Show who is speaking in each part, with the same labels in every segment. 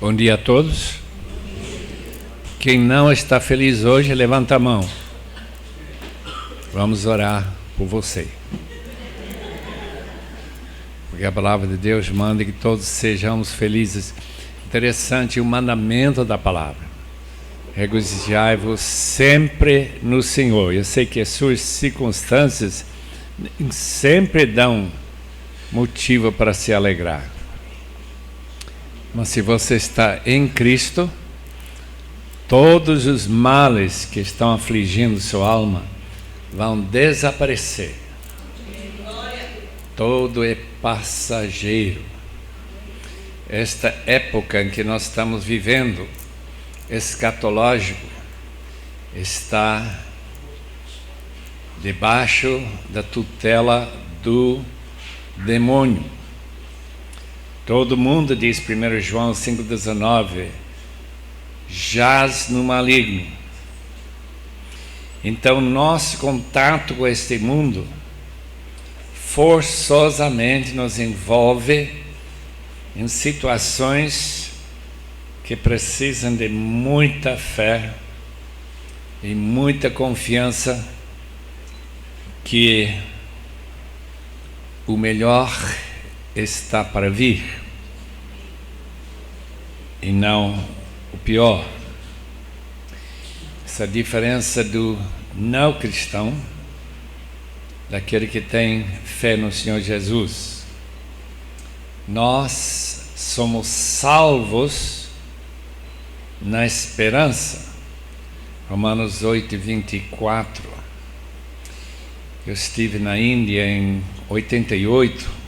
Speaker 1: Bom dia a todos. Quem não está feliz hoje, levanta a mão. Vamos orar por você. Porque a palavra de Deus manda que todos sejamos felizes. Interessante o mandamento da palavra. Regozijai-vos sempre no Senhor. Eu sei que as suas circunstâncias sempre dão motivo para se alegrar. Mas se você está em Cristo, todos os males que estão afligindo sua alma vão desaparecer. Todo é passageiro. Esta época em que nós estamos vivendo, escatológico, está debaixo da tutela do demônio. Todo mundo, diz 1 João 5,19, jaz no maligno. Então, nosso contato com este mundo forçosamente nos envolve em situações que precisam de muita fé e muita confiança que o melhor está para vir e não o pior. Essa diferença do não cristão daquele que tem fé no Senhor Jesus. Nós somos salvos na esperança. Romanos 8:24. Eu estive na Índia em 88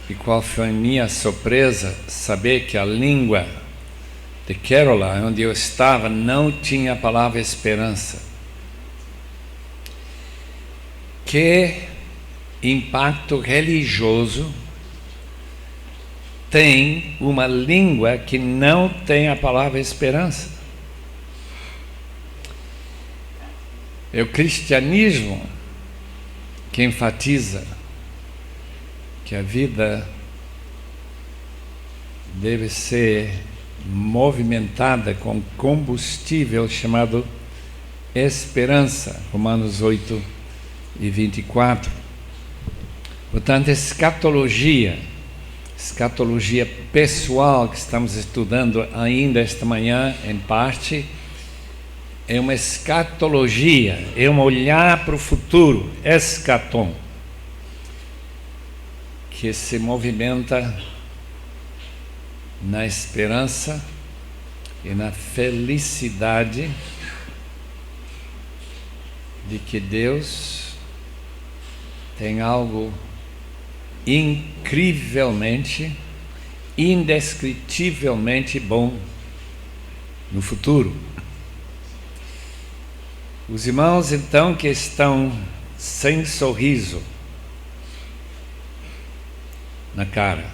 Speaker 1: e qual foi a minha surpresa saber que a língua de Kerala, onde eu estava, não tinha a palavra esperança. Que impacto religioso tem uma língua que não tem a palavra esperança? É o cristianismo que enfatiza que a vida deve ser movimentada com combustível chamado esperança. Romanos 8:24. Portanto, escatologia pessoal que estamos estudando ainda esta manhã, em parte, é uma escatologia, é um olhar para o futuro, escatom, que se movimenta na esperança e na felicidade de que Deus tem algo incrivelmente, indescritivelmente bom no futuro. Os irmãos, então, que estão sem sorriso na cara,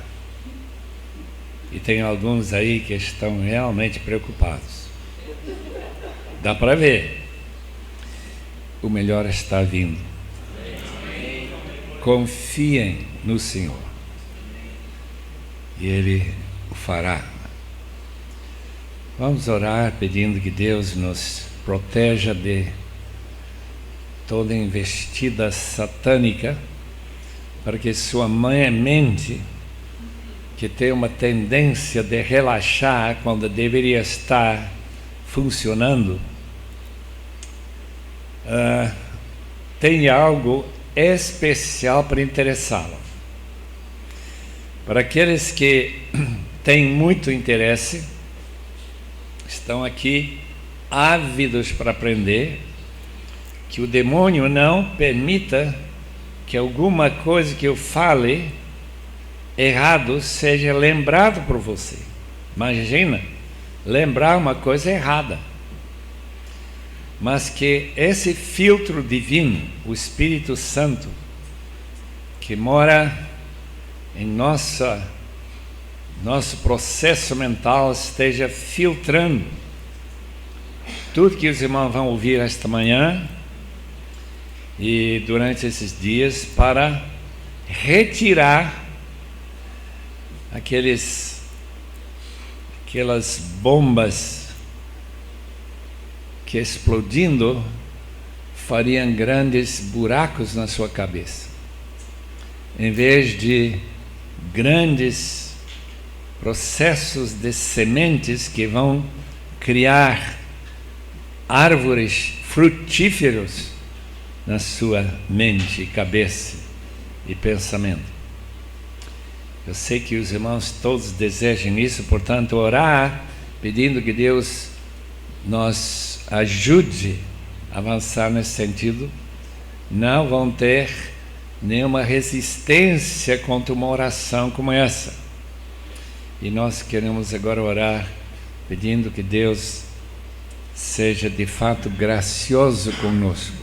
Speaker 1: e tem alguns aí que estão realmente preocupados, dá para ver, o melhor está vindo. Confiem no Senhor e Ele o fará. Vamos orar pedindo que Deus nos proteja de toda investida satânica, para que sua mente, que tem uma tendência de relaxar quando deveria estar funcionando, tenha algo especial para interessá-la. Para aqueles que têm muito interesse, estão aqui ávidos para aprender, que o demônio não permita que alguma coisa que eu fale errado seja lembrado por você. Imagina, lembrar uma coisa errada. Mas que esse filtro divino, o Espírito Santo, que mora em nosso processo mental, esteja filtrando tudo que os irmãos vão ouvir esta manhã e durante esses dias, para retirar aquelas bombas que explodindo fariam grandes buracos na sua cabeça, em vez de grandes processos de sementes que vão criar árvores frutíferas na sua mente, cabeça e pensamento. Eu sei que os irmãos todos desejam isso, portanto, orar, pedindo que Deus nos ajude a avançar nesse sentido. Não vão ter nenhuma resistência contra uma oração como essa. E nós queremos agora orar, pedindo que Deus seja de fato gracioso conosco,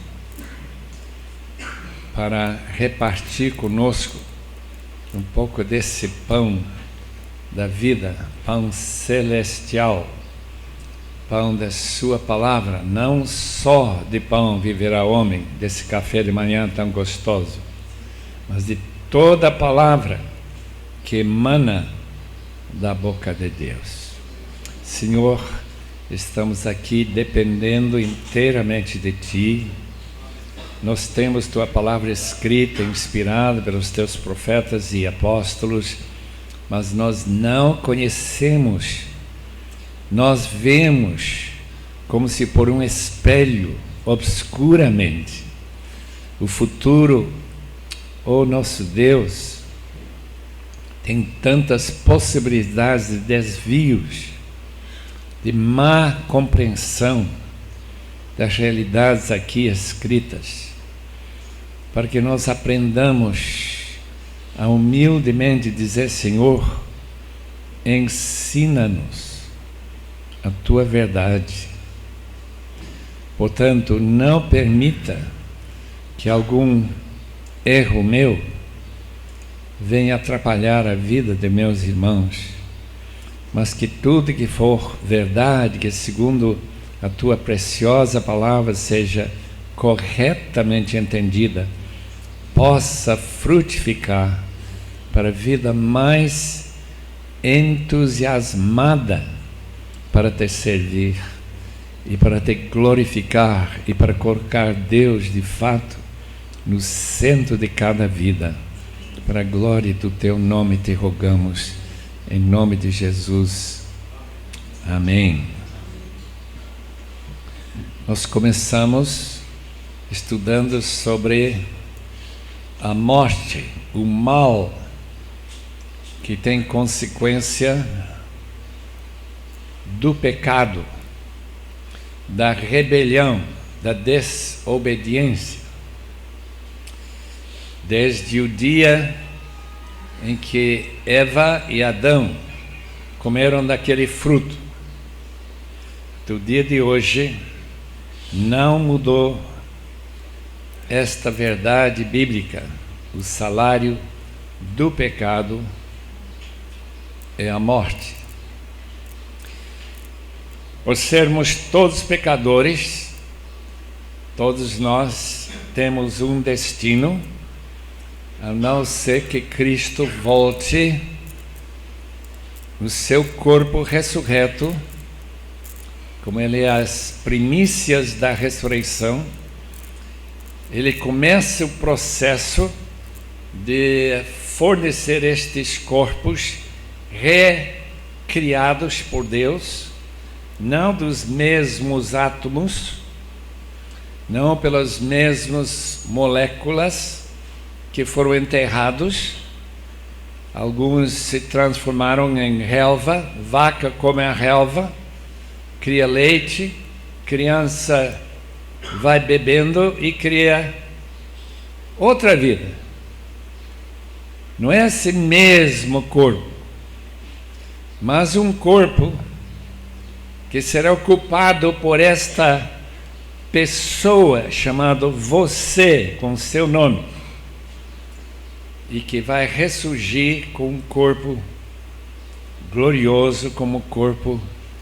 Speaker 1: para repartir conosco um pouco desse pão da vida, pão celestial, pão da sua palavra. Não só de pão viverá o homem, desse café de manhã tão gostoso, mas de toda a palavra que emana da boca de Deus. Senhor, estamos aqui dependendo inteiramente de Ti. Nós temos Tua palavra escrita, inspirada pelos Teus profetas e apóstolos, mas nós não conhecemos. Nós vemos como se por um espelho, obscuramente. O futuro, oh nosso Deus, tem tantas possibilidades de desvios, de má compreensão das realidades aqui escritas, para que nós aprendamos a humildemente dizer: Senhor, ensina-nos a Tua verdade. Portanto, não permita que algum erro meu venha atrapalhar a vida de meus irmãos, mas que tudo que for verdade, que segundo a Tua preciosa palavra seja corretamente entendida, possa frutificar para a vida mais entusiasmada para Te servir e para Te glorificar e para colocar Deus de fato no centro de cada vida. Para a glória do Teu nome te rogamos, em nome de Jesus. Amém. Nós começamos estudando sobre a morte, o mal que tem consequência do pecado, da rebelião, da desobediência. Desde o dia em que Eva e Adão comeram daquele fruto, do dia de hoje, não mudou esta verdade bíblica. O salário do pecado é a morte. Por sermos todos pecadores, todos nós temos um destino, a não ser que Cristo volte no seu corpo ressurreto, como Ele é as primícias da ressurreição. Ele começa o processo de fornecer estes corpos recriados por Deus, não dos mesmos átomos, não pelas mesmas moléculas que foram enterrados. Alguns se transformaram em relva, vaca come a relva, cria leite, criança vai bebendo e cria outra vida. Não é esse mesmo corpo, mas um corpo que será ocupado por esta pessoa chamada você, com seu nome, e que vai ressurgir com um corpo glorioso, como o corpo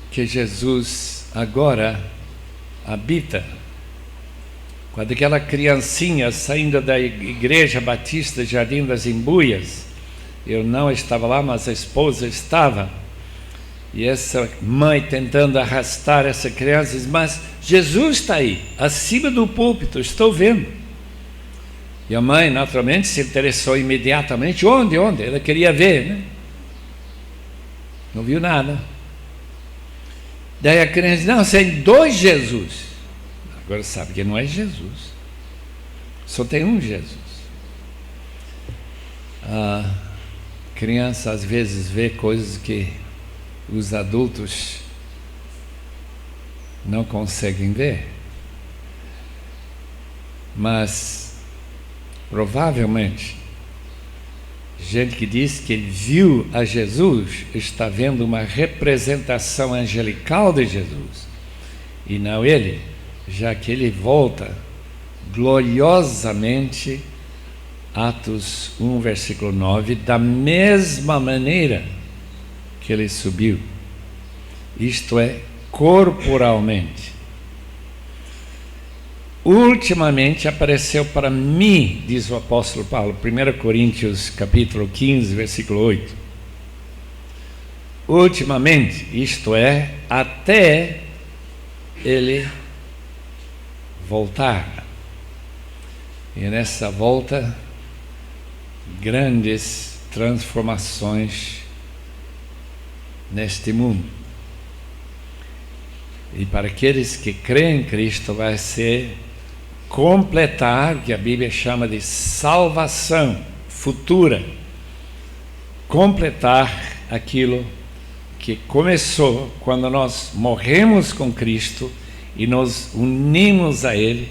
Speaker 1: que Jesus agora habita. Quando aquela criancinha saindo da igreja batista Jardim das Embuias, eu não estava lá, mas a esposa estava, E essa mãe tentando arrastar essa criança diz: mas Jesus está aí, acima do púlpito, estou vendo. E a mãe naturalmente se interessou imediatamente. Onde? Ela queria ver, né? Não viu nada. Daí a criança diz: não, tem 2 Jesus. Agora sabe que não é Jesus, só tem um Jesus. A criança às vezes vê coisas que os adultos não conseguem ver, mas provavelmente gente que diz que viu a Jesus está vendo uma representação angelical de Jesus e não ele, já que ele volta gloriosamente, Atos 1, versículo 9, da mesma maneira que ele subiu, isto é, corporalmente. Ultimamente apareceu para mim, diz o apóstolo Paulo, 1 Coríntios capítulo 15, versículo 8. Ultimamente, isto é, até ele voltar. E nessa volta, grandes transformações neste mundo. E para aqueles que creem em Cristo vai ser completar o que a Bíblia chama de salvação futura, completar aquilo que começou quando nós morremos com Cristo e nos unimos a Ele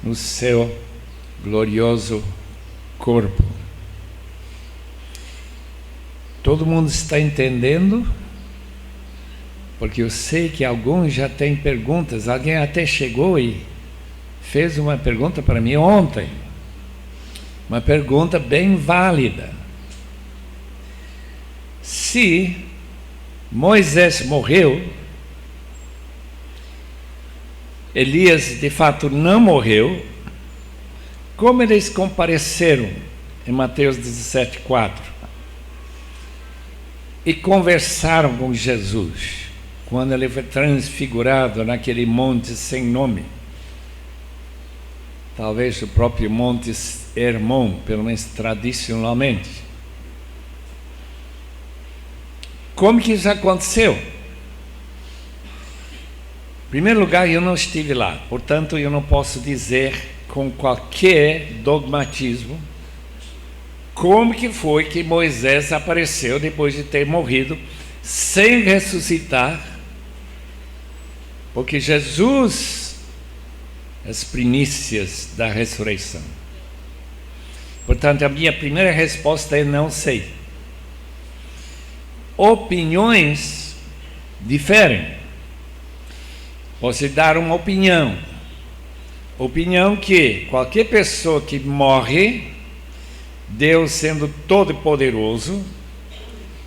Speaker 1: no seu glorioso corpo. Todo mundo está entendendo? Porque eu sei que alguns já têm perguntas. Alguém até chegou e fez uma pergunta para mim ontem, uma pergunta bem válida. Se Moisés morreu, Elias de fato não morreu, como eles compareceram em Mateus 17:4 e conversaram com Jesus quando ele foi transfigurado naquele monte sem nome, talvez o próprio Monte Hermon, pelo menos tradicionalmente. Como que isso aconteceu? Em primeiro lugar, eu não estive lá, portanto eu não posso dizer com qualquer dogmatismo como que foi que Moisés apareceu depois de ter morrido sem ressuscitar, porque Jesus, as primícias da ressurreição. Portanto, a minha primeira resposta é não sei. Opiniões diferem. Posso dar uma opinião que qualquer pessoa que morre, Deus sendo todo-poderoso,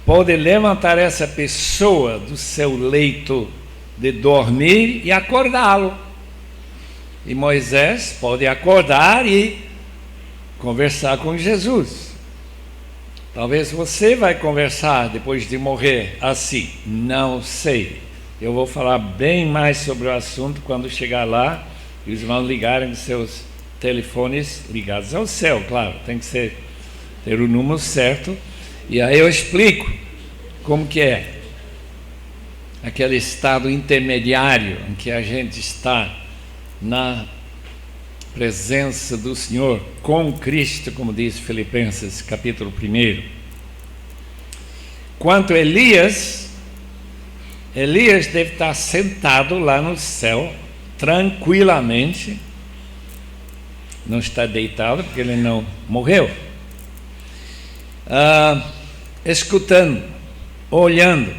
Speaker 1: pode levantar essa pessoa do seu leito de dormir e acordá-lo. E Moisés pode acordar e conversar com Jesus. Talvez você vai conversar depois de morrer assim, não sei. Eu vou falar bem mais sobre o assunto quando chegar lá e os irmãos ligarem os seus telefones ligados ao céu, claro, tem que ter o número certo, e aí eu explico como que é aquele estado intermediário em que a gente está na presença do Senhor com Cristo, como diz Filipenses capítulo 1. Quanto a Elias deve estar sentado lá no céu tranquilamente, não está deitado porque ele não morreu, escutando, olhando.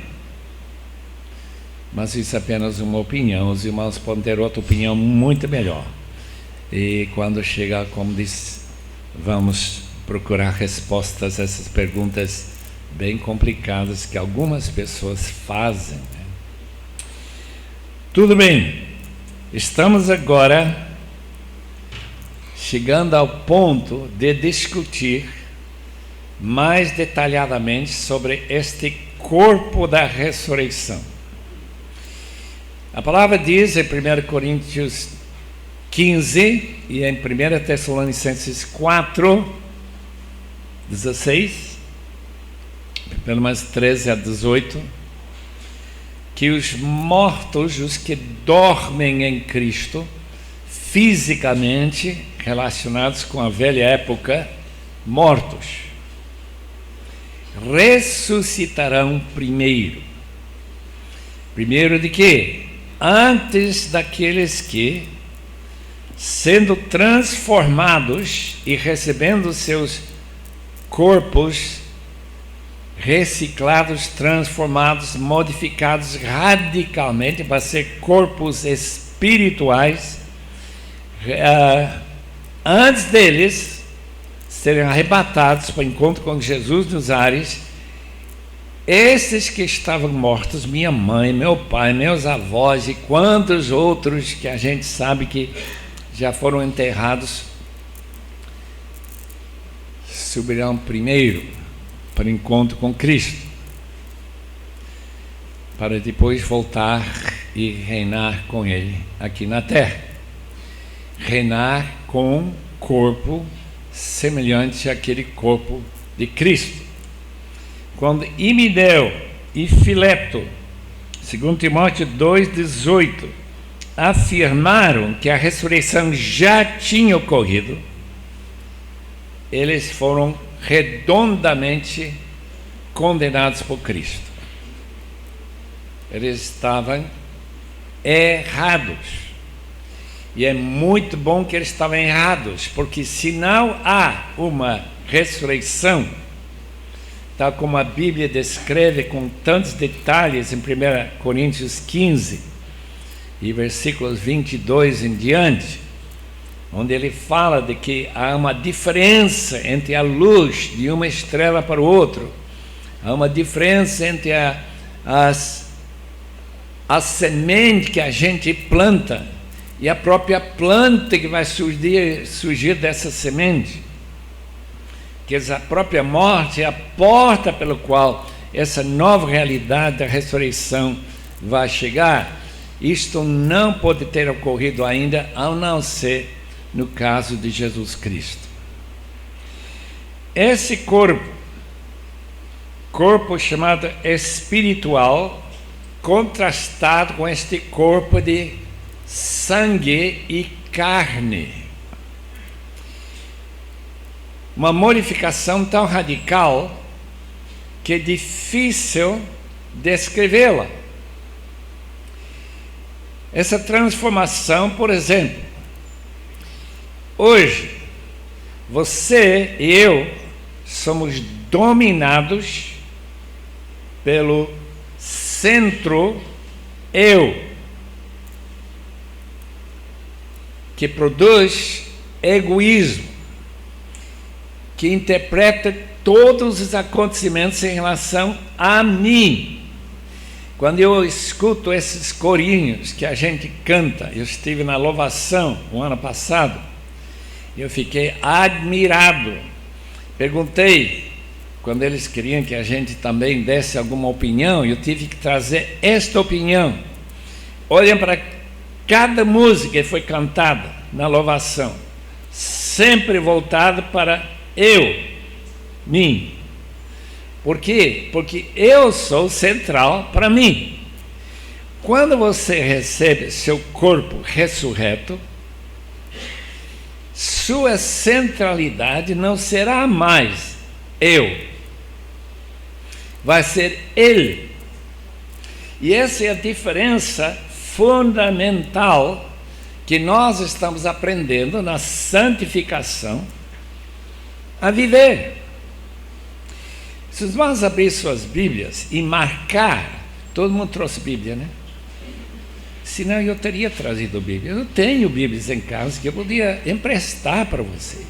Speaker 1: Mas isso é apenas uma opinião. Os irmãos podem ter outra opinião muito melhor. E quando chegar, como disse, vamos procurar respostas a essas perguntas bem complicadas que algumas pessoas fazem, né? Tudo bem, estamos agora chegando ao ponto de discutir mais detalhadamente sobre este corpo da ressurreição. A palavra diz em 1 Coríntios 15 e em 1 Tessalonicenses 4, 16, pelo menos 13 a 18, que os mortos, os que dormem em Cristo, fisicamente relacionados com a velha época, mortos, ressuscitarão primeiro. Primeiro de quê? Antes daqueles que, sendo transformados e recebendo seus corpos reciclados, transformados, modificados radicalmente para ser corpos espirituais, antes deles serem arrebatados para o encontro com Jesus nos ares, esses que estavam mortos, minha mãe, meu pai, meus avós e quantos outros que a gente sabe que já foram enterrados, subirão primeiro para o encontro com Cristo, para depois voltar e reinar com Ele aqui na terra. Reinar com corpo semelhante àquele corpo de Cristo. Quando Himeneu e Fileto, 2 Timóteo 2,18, afirmaram que a ressurreição já tinha ocorrido, eles foram redondamente condenados por Cristo. Eles estavam errados. E é muito bom que eles estavam errados, porque se não há uma ressurreição, tal como a Bíblia descreve com tantos detalhes em 1 Coríntios 15 e versículos 22 em diante, onde ele fala de que há uma diferença entre a luz de uma estrela para o outro, há uma diferença entre a semente que a gente planta e a própria planta que vai surgir dessa semente, que a própria morte é a porta pela qual essa nova realidade da ressurreição vai chegar. Isto não pode ter ocorrido ainda, a não ser no caso de Jesus Cristo. Esse corpo chamado espiritual, contrastado com este corpo de sangue e carne. Uma modificação tão radical que é difícil descrevê-la. Essa transformação, por exemplo, hoje, você e eu somos dominados pelo centro eu, que produz egoísmo, que interpreta todos os acontecimentos em relação a mim. Quando eu escuto esses corinhos que a gente canta, eu estive na louvação o ano passado, eu fiquei admirado. Perguntei, quando eles queriam que a gente também desse alguma opinião, eu tive que trazer esta opinião. Olhem para cada música que foi cantada na louvação, sempre voltada para mim. Por quê? Porque eu sou central para mim. Quando você recebe seu corpo ressurreto, sua centralidade não será mais eu, vai ser Ele. E essa é a diferença fundamental que nós estamos aprendendo na santificação a viver. Se os irmãos abrirem suas Bíblias e marcar, todo mundo trouxe Bíblia, né? Senão eu teria trazido Bíblia. Eu tenho Bíblias em casa que eu podia emprestar para vocês.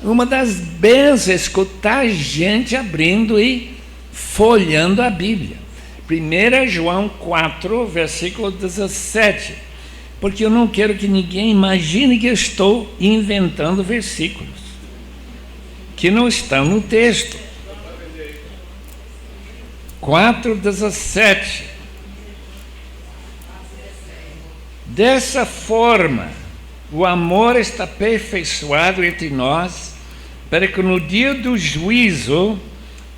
Speaker 1: Uma das bênçãos é escutar gente abrindo e folhando a Bíblia. 1 João 4, versículo 17. Porque eu não quero que ninguém imagine que eu estou inventando versículos que não estão no texto. 4:17. Dessa forma, o amor está aperfeiçoado entre nós, para que no dia do juízo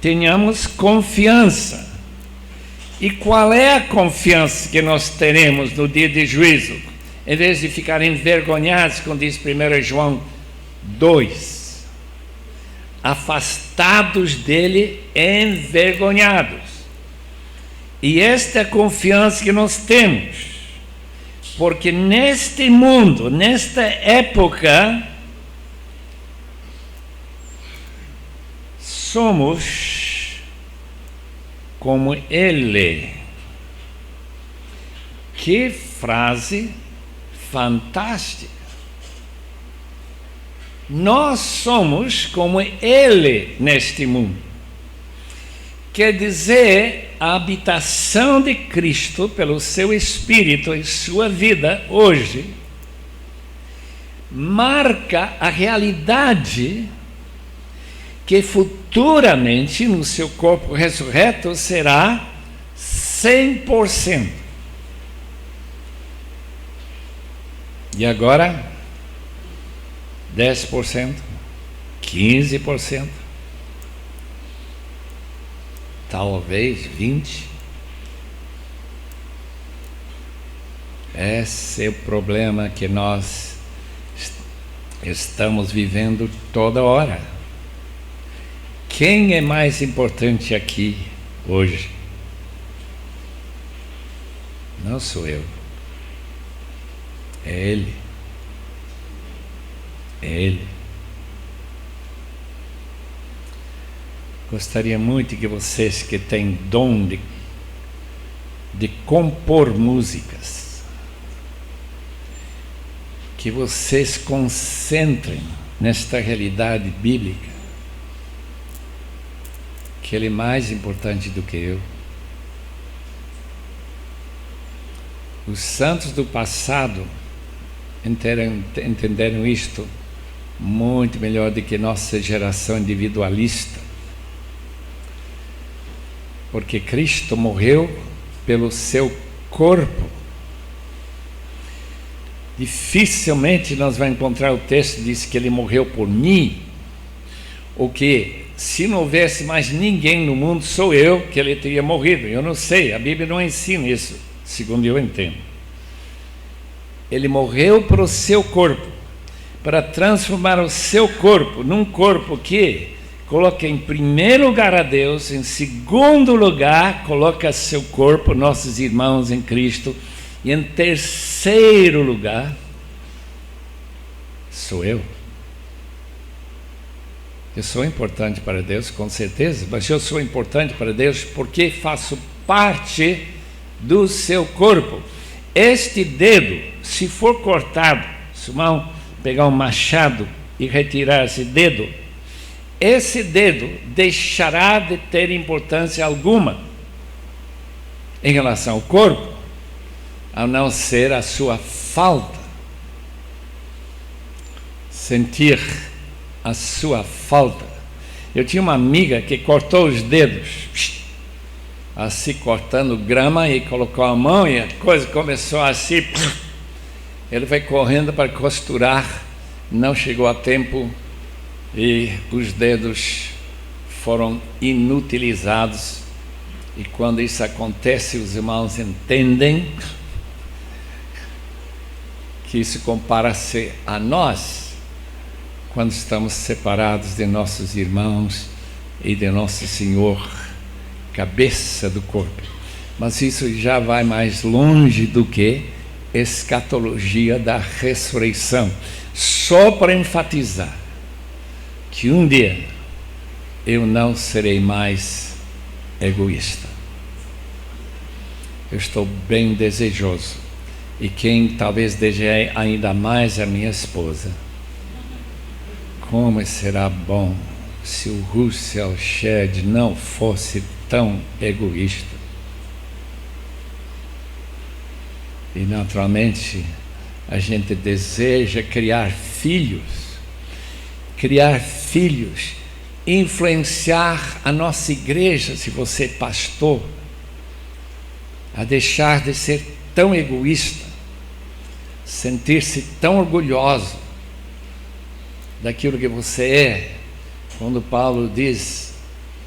Speaker 1: tenhamos confiança. E qual é a confiança que nós teremos no dia de juízo? Em vez de ficar envergonhados, como diz 1 João 2, afastados dele, envergonhados. E esta é a confiança que nós temos, porque neste mundo, nesta época, somos como Ele. Que frase fantástica! Nós somos como Ele neste mundo. Quer dizer, a habitação de Cristo pelo seu Espírito em sua vida hoje marca a realidade que futuramente no seu corpo ressurreto será 100%. E agora 10%, 15%, talvez 20%. Esse é o problema que nós estamos vivendo toda hora. Quem é mais importante aqui hoje? Não sou eu. É Ele. É Ele. Gostaria muito que vocês que têm dom de compor músicas, que vocês concentrem nesta realidade bíblica, que Ele é mais importante do que eu. Os santos do passado entenderam isto muito melhor do que nossa geração individualista, porque Cristo morreu pelo seu corpo. Dificilmente nós vamos encontrar o texto que diz que Ele morreu por mim, ou que se não houvesse mais ninguém no mundo, sou eu que Ele teria morrido. Eu não sei, a Bíblia não ensina isso, segundo eu entendo. Ele morreu para o seu corpo, para transformar o seu corpo num corpo que coloca em primeiro lugar a Deus, em segundo lugar coloca seu corpo, nossos irmãos em Cristo, e em terceiro lugar sou eu. Eu sou importante para Deus, com certeza, mas eu sou importante para Deus porque faço parte do seu corpo. Este dedo, se for cortado, se o irmão pegar um machado e retirar esse dedo deixará de ter importância alguma em relação ao corpo, a não ser a sua falta. Sentir a sua falta. Eu tinha uma amiga que cortou os dedos, assim cortando grama, e colocou a mão e a coisa começou assim. Ele foi correndo para costurar, não chegou a tempo e os dedos foram inutilizados. E quando isso acontece, os irmãos entendem que isso compara-se a nós quando estamos separados de nossos irmãos e de nosso Senhor, cabeça do corpo. Mas isso já vai mais longe do que escatologia da ressurreição. Só para enfatizar que um dia eu não serei mais egoísta. Eu estou bem desejoso, e quem talvez deseje ainda mais a minha esposa. Como será bom se o Russell Shedd não fosse tão egoísta. E naturalmente a gente deseja criar filhos influenciar a nossa igreja, se você é pastor, a deixar de ser tão egoísta, sentir-se tão orgulhoso daquilo que você é, quando Paulo diz: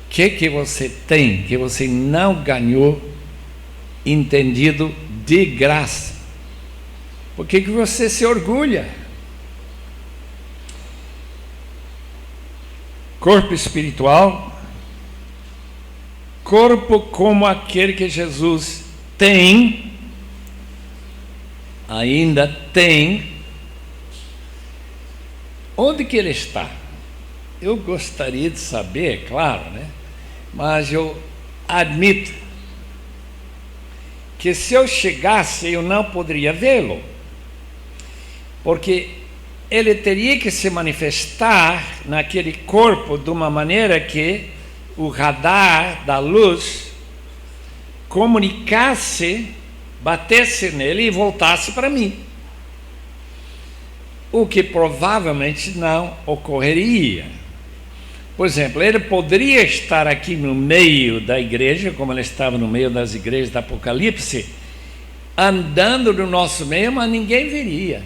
Speaker 1: que você tem, que você não ganhou, entendido de graça? Por que você se orgulha? Corpo espiritual, corpo como aquele que Jesus tem, ainda tem. Onde que ele está? Eu gostaria de saber, claro, né? Mas eu admito que se eu chegasse eu não poderia vê-lo, porque ele teria que se manifestar naquele corpo de uma maneira que o radar da luz comunicasse, batesse nele e voltasse para mim, o que provavelmente não ocorreria. Por exemplo, ele poderia estar aqui no meio da igreja, como ele estava no meio das igrejas do Apocalipse, andando no nosso meio, mas ninguém veria.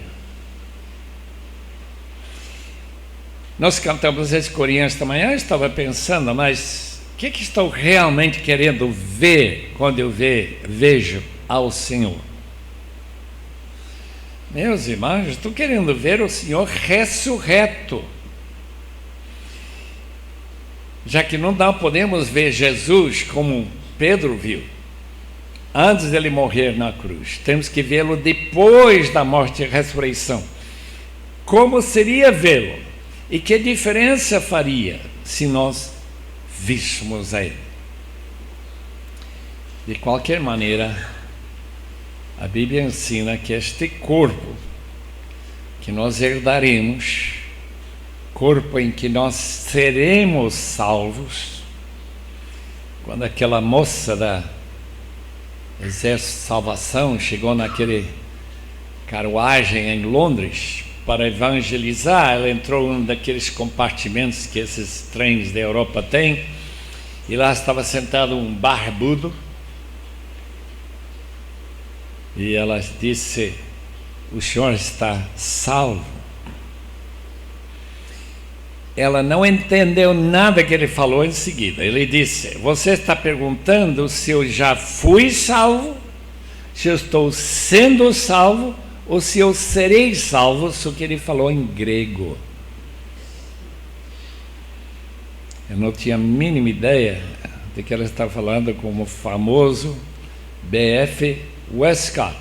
Speaker 1: Nós cantamos esse corinho esta manhã, eu estava pensando, mas o que estou realmente querendo ver quando eu vejo ao Senhor? Meus irmãos, estou querendo ver o Senhor ressurreto. Já que não podemos ver Jesus como Pedro viu, antes dele morrer na cruz, temos que vê-lo depois da morte e ressurreição. Como seria vê-lo? E que diferença faria se nós víssemos a ele? De qualquer maneira, a Bíblia ensina que este corpo que nós herdaremos, corpo em que nós seremos salvos, quando aquela moça da Exército de Salvação chegou naquele carruagem em Londres para evangelizar, ela entrou em um daqueles compartimentos que esses trens da Europa têm, e lá estava sentado um barbudo, e ela disse: o senhor está salvo. Ela não entendeu nada que ele falou em seguida. Ele disse: você está perguntando se eu já fui salvo, se eu estou sendo salvo, ou se eu serei salvo? Isso que ele falou em grego. Eu não tinha a mínima ideia de que ela estava falando como o famoso B.F. Westcott,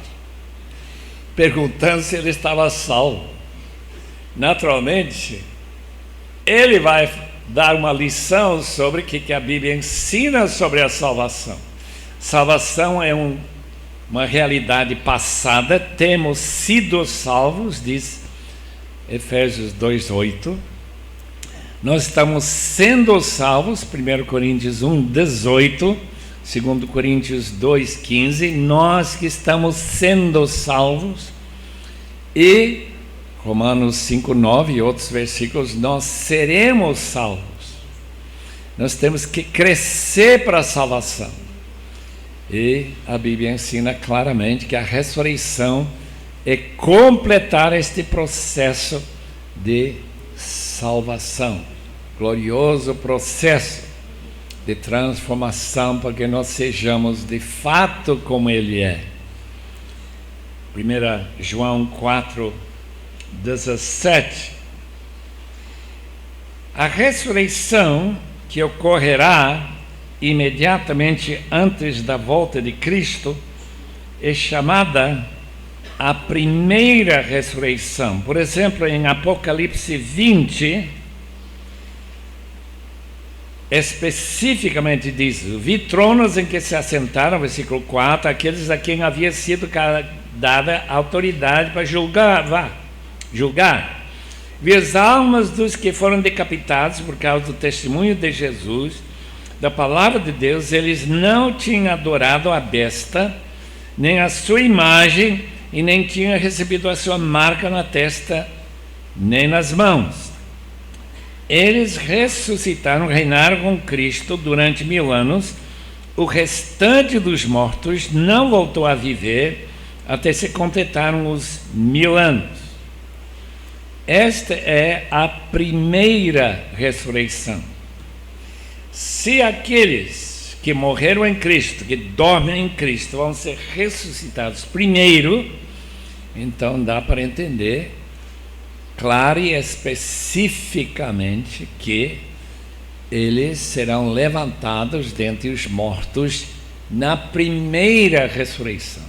Speaker 1: perguntando se ele estava salvo. Naturalmente, ele vai dar uma lição sobre o que a Bíblia ensina sobre a salvação. Salvação é uma realidade passada, temos sido salvos, diz Efésios 2:8. Nós estamos sendo salvos, 1 Coríntios 1:18, 2 Coríntios 2:15, nós que estamos sendo salvos, e Romanos 5:9 e outros versículos, nós seremos salvos. Nós temos que crescer para a salvação. E a Bíblia ensina claramente que a ressurreição é completar este processo de salvação, glorioso processo de transformação, para que nós sejamos de fato como Ele é. 1 João 4:17. A ressurreição que ocorrerá imediatamente antes da volta de Cristo é chamada a primeira ressurreição. Por exemplo, em Apocalipse 20, especificamente diz: vi tronos em que se assentaram, versículo 4, aqueles a quem havia sido dada autoridade para julgar. Vi as almas dos que foram decapitados por causa do testemunho de Jesus, da palavra de Deus. Eles não tinham adorado a besta, nem a sua imagem, e nem tinham recebido a sua marca na testa, nem nas mãos. Eles ressuscitaram, reinaram com Cristo durante 1000 anos. O restante dos mortos não voltou a viver até se completaram os 1000 anos. Esta é a primeira ressurreição. Se aqueles que morreram em Cristo, que dormem em Cristo, vão ser ressuscitados primeiro, então dá para entender claro e especificamente que eles serão levantados dentre os mortos na primeira ressurreição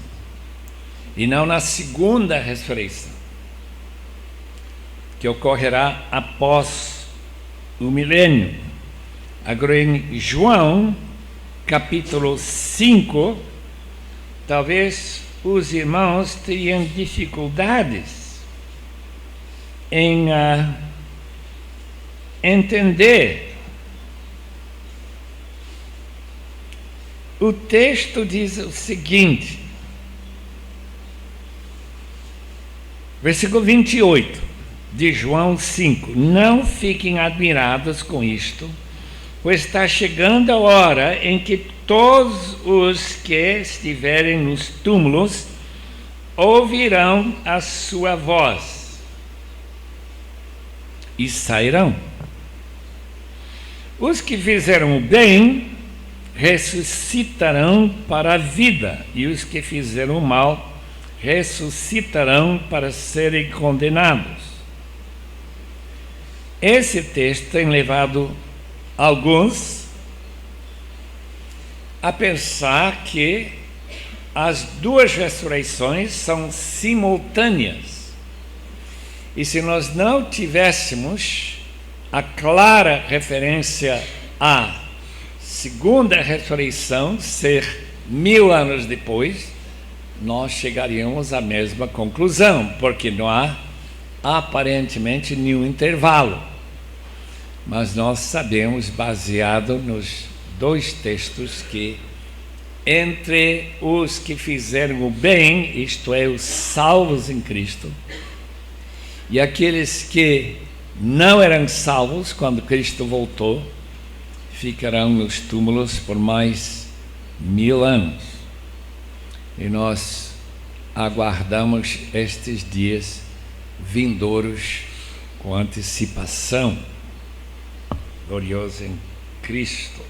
Speaker 1: e não na segunda ressurreição, que ocorrerá após o milênio. Agora, em João, capítulo 5, talvez os irmãos teriam dificuldades em entender. O texto diz o seguinte, versículo 28 de João 5: Não fiquem admirados com isto, pois está chegando a hora em que todos os que estiverem nos túmulos ouvirão a sua voz e sairão. Os que fizeram o bem ressuscitarão para a vida, e os que fizeram o mal ressuscitarão para serem condenados. Esse texto tem levado alguns a pensar que as duas ressurreições são simultâneas. E se nós não tivéssemos a clara referência à segunda ressurreição ser 1000 anos depois, nós chegaríamos à mesma conclusão, porque não há aparentemente nenhum intervalo. Mas nós sabemos, baseado nos dois textos, que entre os que fizeram o bem, isto é, os salvos em Cristo, e aqueles que não eram salvos quando Cristo voltou, ficarão nos túmulos por mais 1000 anos. E nós aguardamos estes dias vindouros com antecipação. Glorioso em Cristo.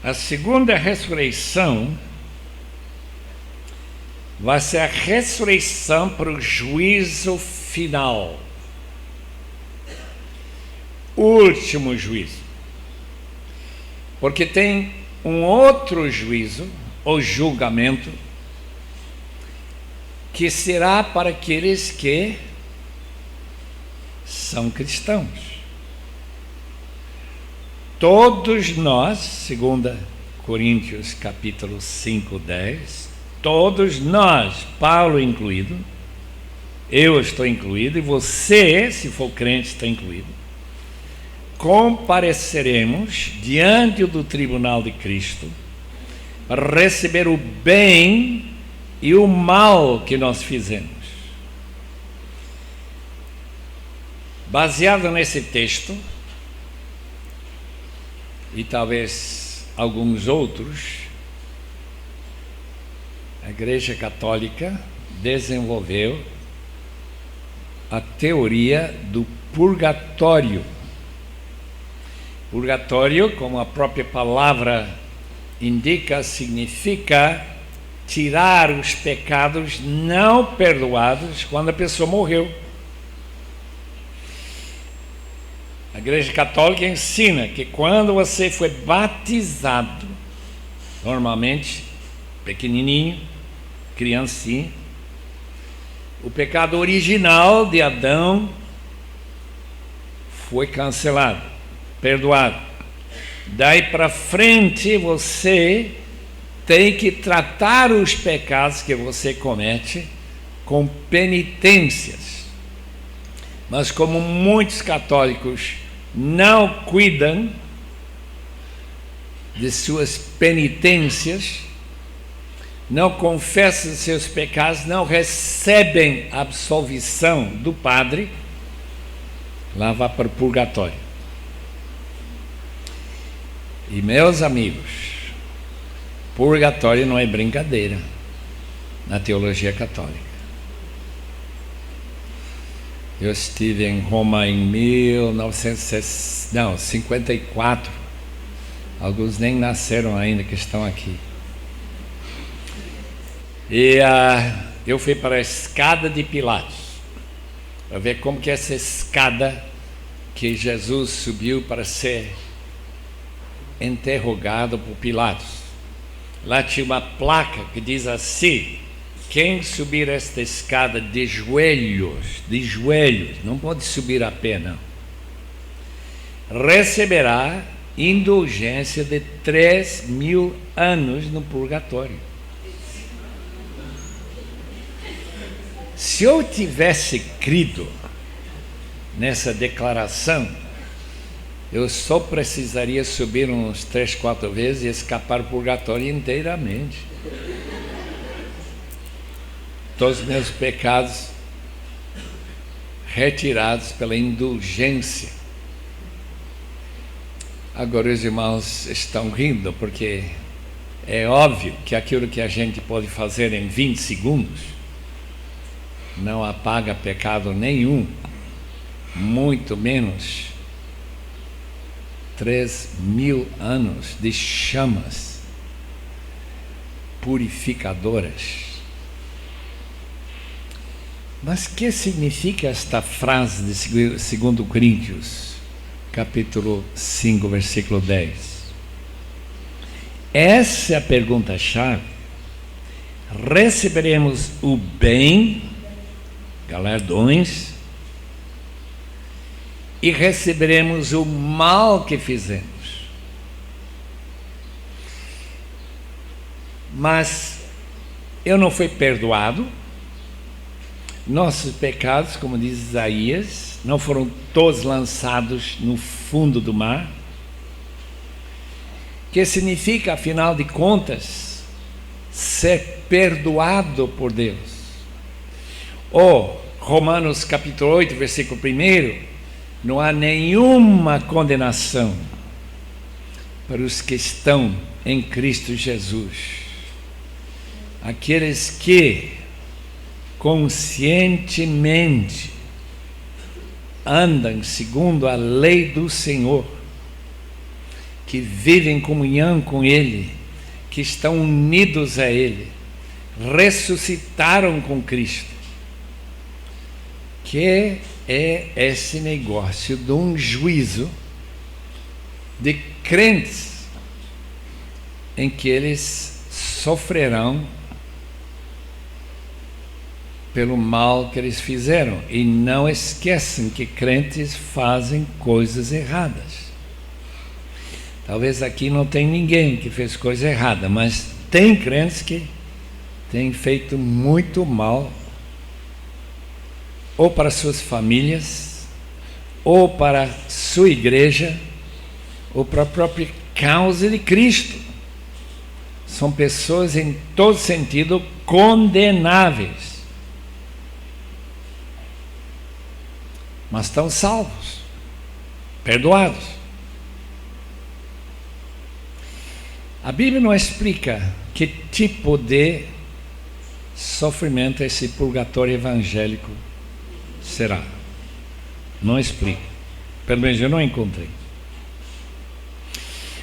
Speaker 1: A segunda ressurreição vai ser a ressurreição para o juízo final. O último juízo. Porque tem um outro juízo, ou julgamento, que será para aqueles que são cristãos. Todos nós, segundo Coríntios capítulo 5:10, todos nós, Paulo incluído, eu estou incluído, e você, se for crente, está incluído, compareceremos diante do tribunal de Cristo para receber o bem e o mal que nós fizemos. Baseado nesse texto, e talvez alguns outros, a Igreja Católica desenvolveu a teoria do purgatório. Purgatório, como a própria palavra indica, significa tirar os pecados não perdoados quando a pessoa morreu. A Igreja Católica ensina que quando você foi batizado, normalmente pequenininho, criancinha, o pecado original de Adão foi cancelado, perdoado. Daí para frente você tem que tratar os pecados que você comete com penitências. Mas como muitos católicos não cuidam de suas penitências, não confessam seus pecados, não recebem a absolvição do padre, lá vai para o purgatório. E meus amigos, purgatório não é brincadeira na teologia católica. Eu estive em Roma em 1954. Alguns nem nasceram ainda que estão aqui. E eu fui para a escada de Pilatos, para ver como que é essa escada que Jesus subiu para ser interrogado por Pilatos. Lá tinha uma placa que diz assim: quem subir esta escada de joelhos, não pode subir a pé, não, receberá indulgência de 3.000 anos no purgatório. Se eu tivesse crido nessa declaração, eu só precisaria subir uns 3, 4 vezes e escapar do purgatório inteiramente. Todos os meus pecados retirados pela indulgência. Agora os irmãos estão rindo, porque é óbvio que aquilo que a gente pode fazer em 20 segundos não apaga pecado nenhum, muito menos 3.000 anos de chamas purificadoras. Mas o que significa esta frase de 2 Coríntios, capítulo 5, versículo 10? Essa é a pergunta-chave. Receberemos o bem, galardões, e receberemos o mal que fizemos. Mas eu não fui perdoado. Nossos pecados, como diz Isaías, não foram todos lançados no fundo do mar. Que significa, afinal de contas, ser perdoado por Deus. Ou Romanos capítulo 8, versículo 1, não há nenhuma condenação para os que estão em Cristo Jesus. Aqueles que conscientemente andam segundo a lei do Senhor, que vivem em comunhão com Ele, que estão unidos a Ele, ressuscitaram com Cristo. Que é esse negócio de um juízo de crentes em que eles sofrerão pelo mal que eles fizeram. E não esqueçam que crentes fazem coisas erradas. Talvez aqui não tem ninguém que fez coisa errada, mas tem crentes que têm feito muito mal, ou para suas famílias, ou para sua igreja, ou para a própria causa de Cristo. São pessoas em todo sentido condenáveis, mas estão salvos, perdoados. A Bíblia não explica que tipo de sofrimento esse purgatório evangélico será. Não explica. Pelo menos eu não encontrei.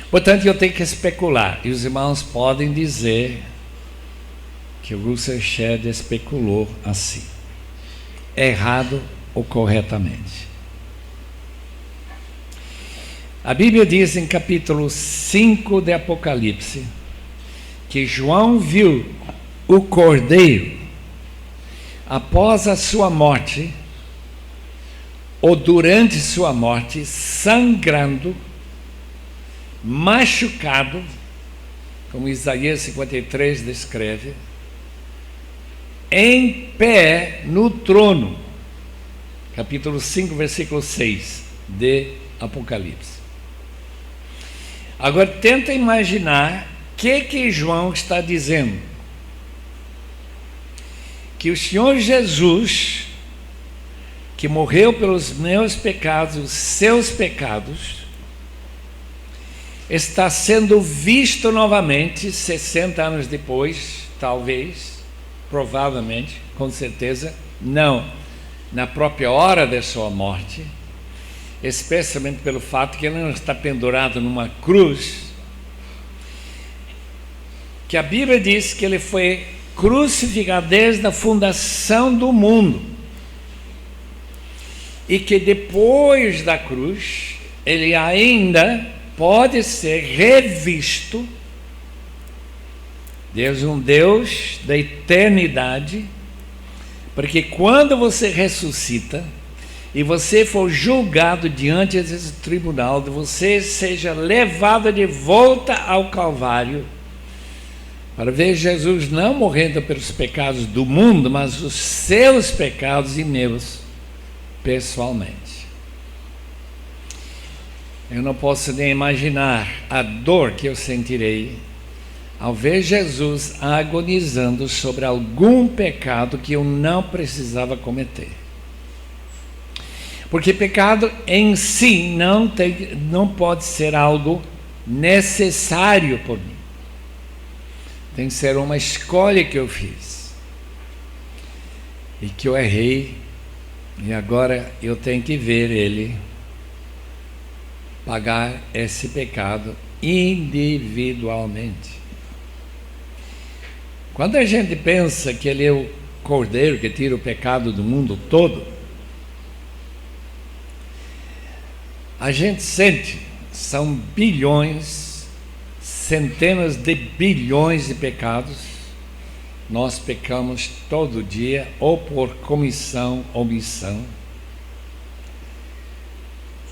Speaker 1: Portanto, eu tenho que especular. E os irmãos podem dizer que o Russell Shedd especulou assim, errado ou corretamente. A Bíblia diz em capítulo 5 de Apocalipse que João viu o Cordeiro após a sua morte, ou durante sua morte, sangrando, machucado, como Isaías 53 descreve, em pé no trono. Capítulo 5, versículo 6 de Apocalipse. Agora tenta imaginar o que João está dizendo. Que o Senhor Jesus que morreu pelos meus pecados, os seus pecados, está sendo visto novamente 60 anos depois, talvez, provavelmente, com certeza, não na própria hora da sua morte, especialmente pelo fato que ele não está pendurado numa cruz, que a Bíblia diz que ele foi crucificado desde a fundação do mundo, e que depois da cruz ele ainda pode ser revisto. Deus é um Deus da eternidade, porque quando você ressuscita e você for julgado diante desse tribunal, você seja levado de volta ao Calvário, para ver Jesus não morrendo pelos pecados do mundo, mas os seus pecados e meus, pessoalmente. Eu não posso nem imaginar a dor que eu sentirei ao ver Jesus agonizando sobre algum pecado que eu não precisava cometer. Porque pecado em si não pode ser algo necessário por mim. Tem que ser uma escolha que eu fiz e que eu errei, e agora eu tenho que ver ele pagar esse pecado individualmente. Quando a gente pensa que ele é o Cordeiro que tira o pecado do mundo todo, a gente sente, são bilhões, centenas de bilhões de pecados. Nós pecamos todo dia, ou por comissão ou omissão,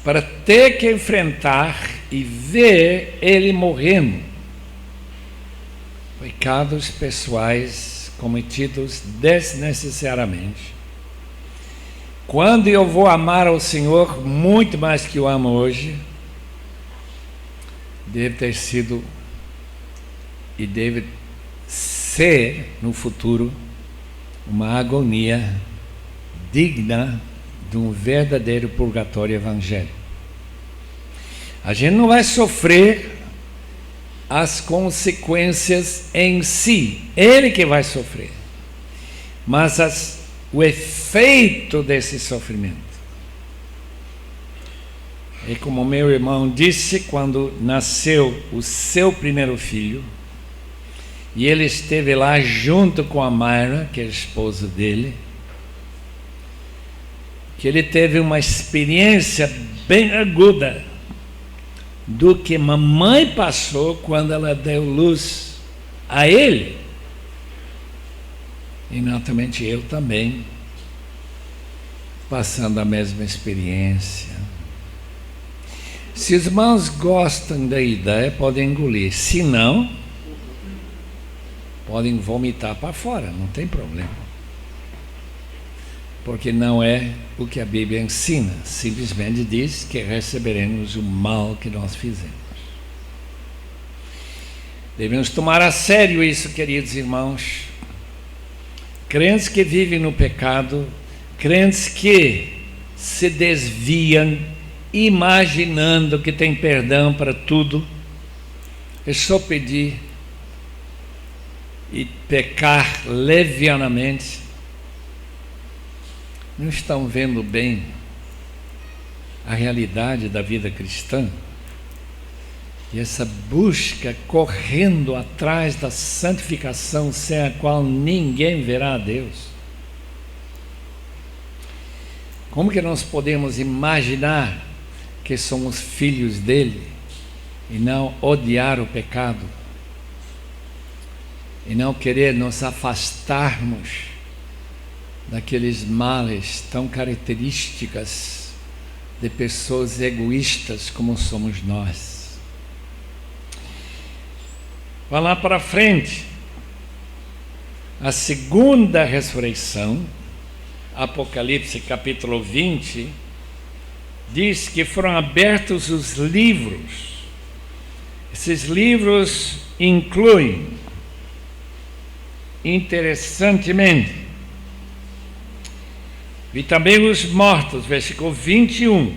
Speaker 1: para ter que enfrentar e ver ele morrendo. Pecados pessoais cometidos desnecessariamente. Quando eu vou amar ao Senhor muito mais que eu amo hoje, deve ter sido e deve ser no futuro uma agonia digna de um verdadeiro purgatório evangélico. A gente não vai sofrer as consequências em si, ele que vai sofrer, mas o efeito desse sofrimento. E como meu irmão disse, quando nasceu o seu primeiro filho, e ele esteve lá junto com a Mayra, que é a esposa dele, que ele teve uma experiência bem aguda do que mamãe passou quando ela deu luz a ele. E naturalmente eu também, passando a mesma experiência. Se os irmãos gostam da ideia, podem engolir. Se não, podem vomitar para fora, não tem problema. Porque não é o que a Bíblia ensina, simplesmente diz que receberemos o mal que nós fizemos. Devemos tomar a sério isso, queridos irmãos. Crentes que vivem no pecado, crentes que se desviam, imaginando que tem perdão para tudo, é só pedir e pecar levianamente, não estão vendo bem a realidade da vida cristã, e essa busca correndo atrás da santificação, sem a qual ninguém verá a Deus. Como que nós podemos imaginar que somos filhos dele e não odiar o pecado e não querer nos afastarmos daqueles males tão características de pessoas egoístas como somos nós? Vá lá para frente. A segunda ressurreição, Apocalipse capítulo 20, diz que foram abertos os livros. Esses livros incluem, interessantemente, Vi também os mortos, versículo 21,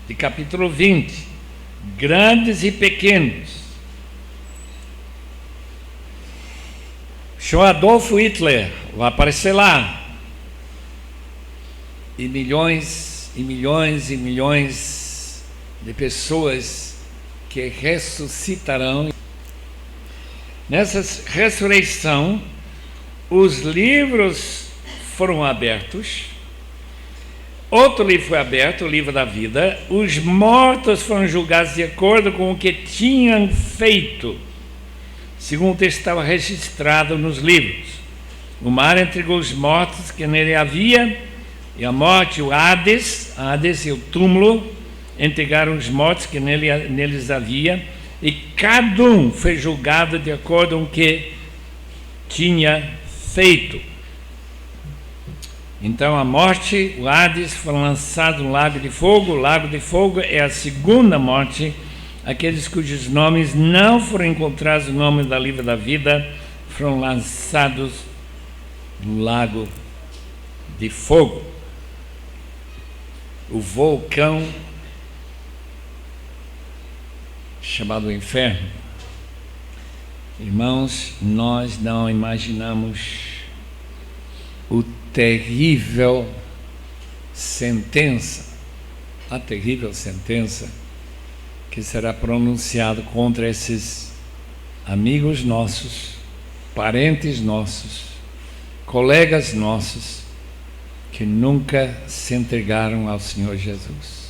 Speaker 1: de capítulo 20, grandes e pequenos. Senhor Adolfo Hitler vai aparecer lá. E milhões e milhões e milhões de pessoas que ressuscitarão. Nessa ressurreição, os livros foram abertos. Outro livro foi aberto, o livro da vida. Os mortos foram julgados de acordo com o que tinham feito, segundo o texto estava registrado nos livros. O mar entregou os mortos que nele havia, e a morte, o Hades e o túmulo, entregaram os mortos que neles havia, e cada um foi julgado de acordo com o que tinha feito. Então a morte, o Hades, foram lançados no lago de fogo. O lago de fogo é a segunda morte. Aqueles cujos nomes não foram encontrados no nome da livro da vida foram lançados no lago de fogo. O vulcão chamado inferno. Irmãos, nós não imaginamos o terrível sentença, a terrível sentença que será pronunciado contra esses amigos nossos, parentes nossos, colegas nossos, que nunca se entregaram ao Senhor Jesus.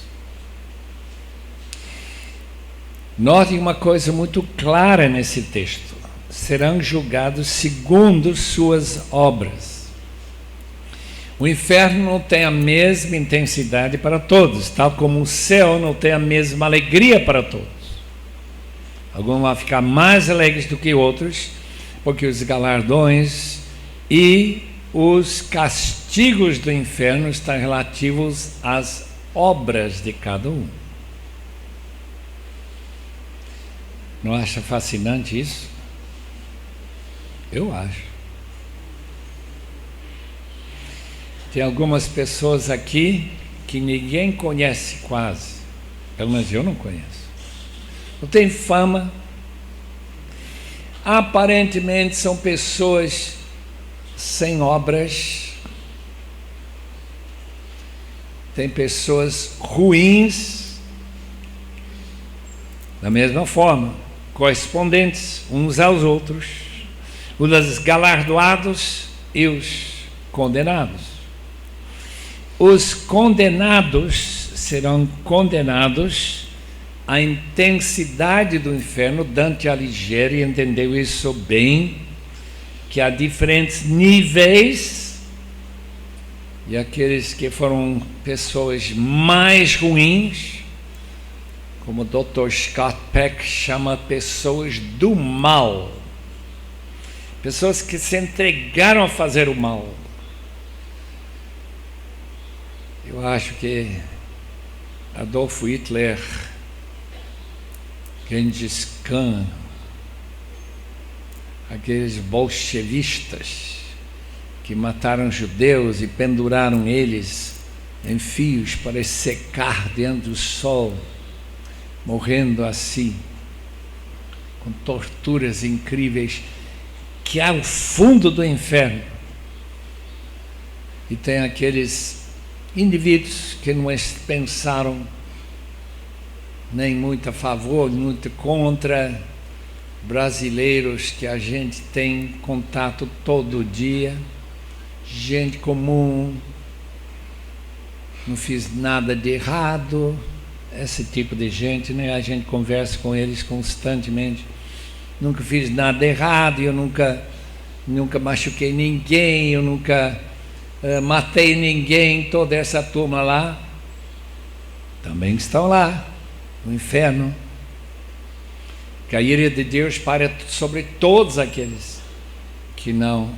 Speaker 1: Note uma coisa muito clara nesse texto: serão julgados segundo suas obras. O inferno não tem a mesma intensidade para todos, tal como o céu não tem a mesma alegria para todos. Alguns vão ficar mais alegres do que outros, porque os galardões e os castigos do inferno estão relativos às obras de cada um. Não acha fascinante isso? Eu acho. Tem algumas pessoas aqui que ninguém conhece quase, pelo menos eu não conheço. Não tem fama. Aparentemente são pessoas sem obras. Tem pessoas ruins, da mesma forma, correspondentes uns aos outros, os galardoados e os condenados. Os condenados serão condenados à intensidade do inferno. Dante Alighieri entendeu isso bem, que há diferentes níveis, e aqueles que foram pessoas mais ruins, como o Dr. Scott Peck chama, pessoas do mal, pessoas que se entregaram a fazer o mal. Eu acho que Adolfo Hitler, Gengis Khan, aqueles bolchevistas que mataram judeus e penduraram eles em fios para secar dentro do sol, morrendo assim, com torturas incríveis, que há o fundo do inferno. E tem aqueles indivíduos que não pensaram nem muito a favor, muito contra, brasileiros que a gente tem contato todo dia, gente comum, não fiz nada de errado, esse tipo de gente, né? A gente conversa com eles constantemente. Nunca fiz nada de errado, eu nunca machuquei ninguém, eu nunca matei ninguém. Toda essa turma lá também estão lá no inferno. Que a ira de Deus para sobre todos aqueles que não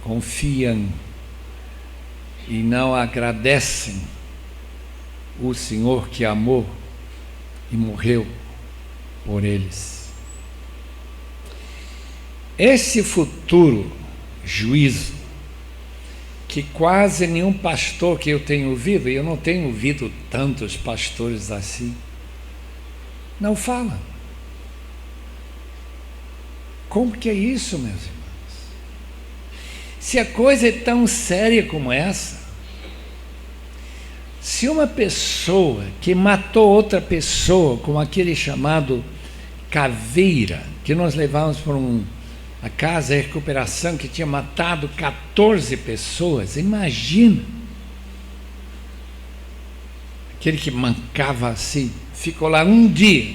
Speaker 1: confiam e não agradecem o Senhor que amou e morreu por eles. Esse futuro juízo que quase nenhum pastor que eu tenho ouvido, e eu não tenho ouvido tantos pastores assim, não fala. Como que é isso, meus irmãos? Se a coisa é tão séria como essa, se uma pessoa que matou outra pessoa, como aquele chamado Caveira, que nós levamos para a casa de recuperação, que tinha matado 14 pessoas, imagina, aquele que mancava assim, ficou lá um dia,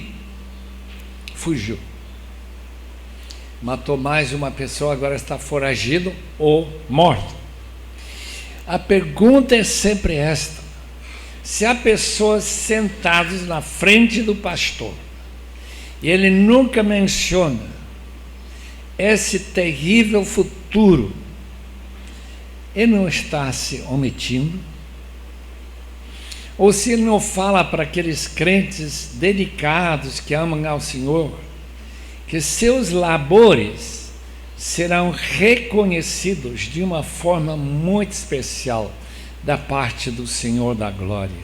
Speaker 1: fugiu, matou mais uma pessoa, agora está foragido ou morto. A pergunta é sempre esta: se há pessoas sentadas na frente do pastor e ele nunca menciona esse terrível futuro, ele não está se omitindo? Ou se ele não fala para aqueles crentes dedicados que amam ao Senhor, que seus labores serão reconhecidos de uma forma muito especial da parte do Senhor da glória,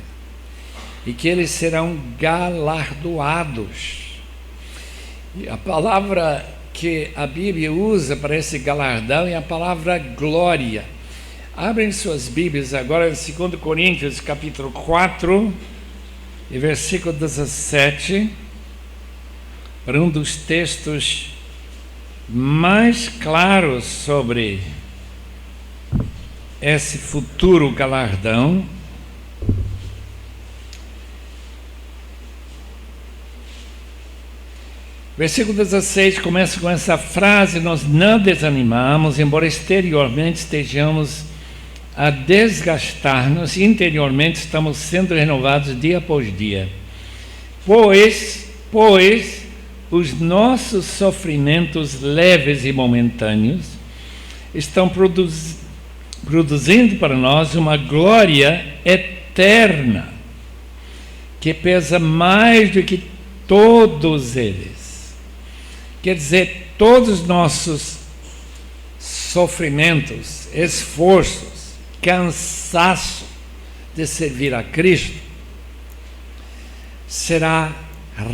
Speaker 1: e que eles serão galardoados. E a palavra que a Bíblia usa para esse galardão é a palavra glória. Abrem suas Bíblias agora em 2 Coríntios capítulo 4 e versículo 17, para um dos textos mais claros sobre esse futuro galardão. Versículo 16 começa com essa frase: nós não desanimamos, embora exteriormente estejamos a desgastar-nos, interiormente estamos sendo renovados dia após dia. Pois os nossos sofrimentos leves e momentâneos estão produzindo para nós uma glória eterna, que pesa mais do que todos eles. Quer dizer, todos os nossos sofrimentos, esforços, cansaço de servir a Cristo será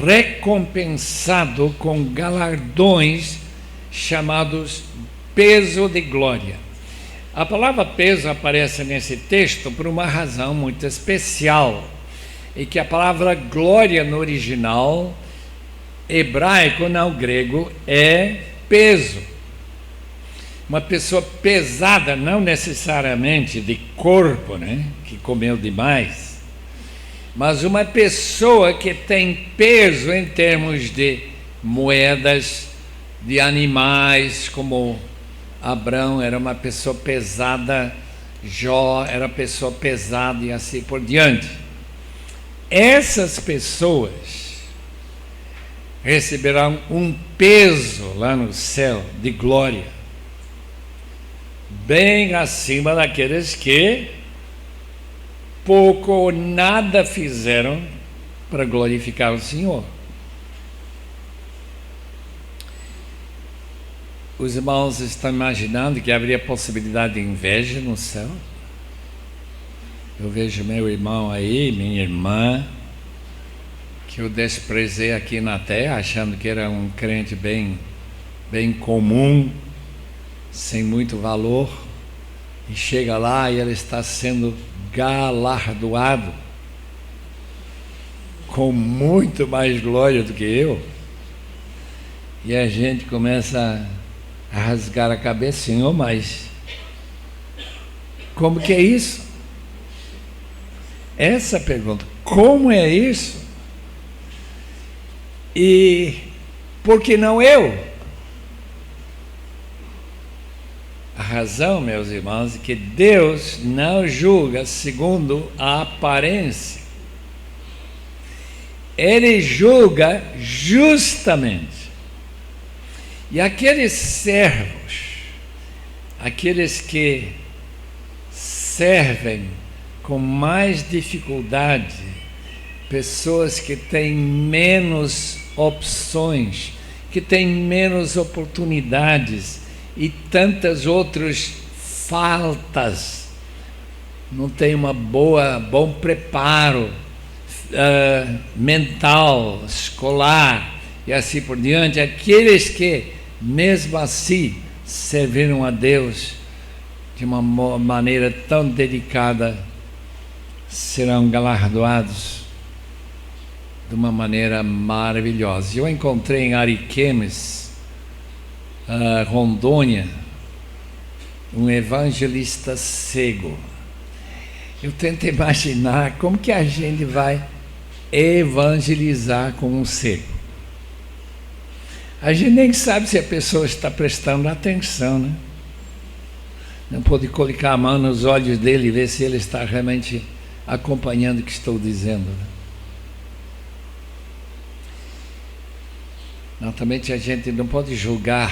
Speaker 1: recompensado com galardões chamados peso de glória. A palavra peso aparece nesse texto por uma razão muito especial, e que a palavra glória no original hebraico, não grego, é peso. Uma pessoa pesada, não necessariamente de corpo, que comeu demais, mas uma pessoa que tem peso em termos de moedas, de animais, como Abrão era uma pessoa pesada, Jó era pessoa pesada e assim por diante. Essas pessoas receberão um peso lá no céu de glória, bem acima daqueles que pouco ou nada fizeram para glorificar o Senhor. Os irmãos estão imaginando que haveria possibilidade de inveja no céu? Eu vejo meu irmão aí, minha irmã, que eu desprezei aqui na terra, achando que era um crente bem comum, sem muito valor, e chega lá e ele está sendo galardoado com muito mais glória do que eu, e a gente começa a rasgar a cabeça: Senhor, mas como que é isso? Essa pergunta, como é isso? E por que não eu? A razão, meus irmãos, é que Deus não julga segundo a aparência. Ele julga justamente. E aqueles servos, aqueles que servem com mais dificuldade, pessoas que têm menos opções, que têm menos oportunidades e tantas outras faltas não tem bom preparo mental, escolar e assim por diante, aqueles que mesmo assim serviram a Deus de uma maneira tão dedicada serão galardoados de uma maneira maravilhosa. Eu encontrei em Ariquemes, Rondônia, um evangelista cego. Eu tento imaginar como que a gente vai evangelizar com um cego. A gente nem sabe se a pessoa está prestando atenção, né? Não pode colocar a mão nos olhos dele e ver se ele está realmente acompanhando o que estou dizendo, né? Naturalmente a gente não pode julgar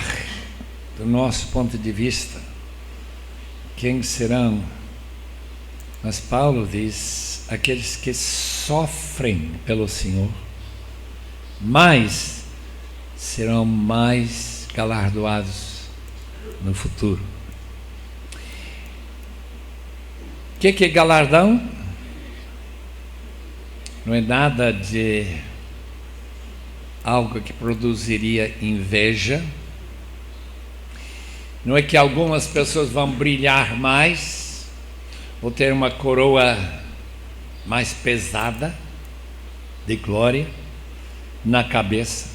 Speaker 1: do nosso ponto de vista quem serão, mas Paulo diz, aqueles que sofrem pelo Senhor, mas serão mais galardoados no futuro. O que é galardão? Não é nada de algo que produziria inveja. Não é que algumas pessoas vão brilhar mais, ou ter uma coroa mais pesada de glória na cabeça.